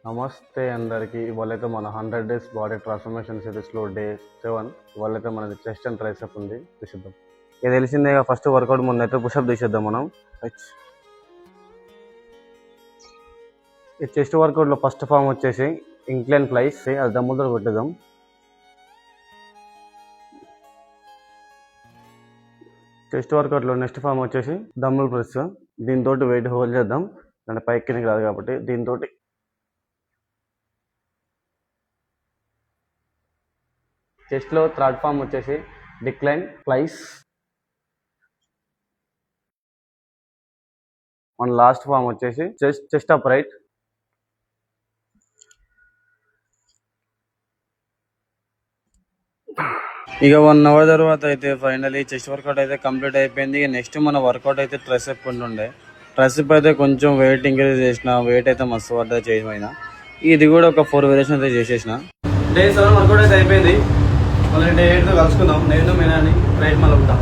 నమస్తే అందరికీ. ఇవాళైతే మన 100 డేస్ బాడీ ట్రాన్స్ఫర్మేషన్ సిరీస్లో డే 7. ఇవాళైతే మనది చెస్ట్ అండ్ ట్రైసెప్ ఉంది, తీసిద్దాం. ఇది తెలిసిందే, ఫస్ట్ వర్కౌట్ ముందు అయితే పుషప్ తీసేద్దాం మనం. ఈ చెస్ట్ వర్కౌట్లో ఫస్ట్ ఫామ్ వచ్చేసి ఇంక్లైన్ ఫ్లైస్, అది దమ్ములతో కొట్టేద్దాం. చెస్ట్ వర్కౌట్లో నెక్స్ట్ ఫామ్ వచ్చేసి దమ్ముల్ ప్రెస్. దీంతో వెయిట్ హోల్డ్ చేద్దాం, అంటే పైకి కిందకి రాదు కాబట్టి. దీంతో చెస్ట్లో థర్డ్ ఫామ్ వచ్చేసి డిక్లైన్ ఫ్లైస్. మన లాస్ట్ ఫామ్ వచ్చేసి చెస్ట్ అప్ రైట్. ఇక 1 అవర్ తర్వాత అయితే ఫైనలీ చెస్ట్ వర్కౌట్ అయితే కంప్లీట్ అయిపోయింది. నెక్స్ట్ మన వర్కౌట్ అయితే ట్రైసెప్ ఉంటుండే. ట్రైసెప్ అయితే కొంచెం వెయిట్ ఇంక్రీజ్ చేసిన, వెయిట్ అయితే మస్తు పడ్డా చేయమైనా. ఇది కూడా ఒక 4 వేరియేషన్ అయితే చేసేసిన. డే 7 వర్కౌట్ అయితే అయిపోయింది. మళ్ళీ డే 8 కలుసుకుందాం. నేను మీనాని రైట్ మళ్ళీ ఉంటాం.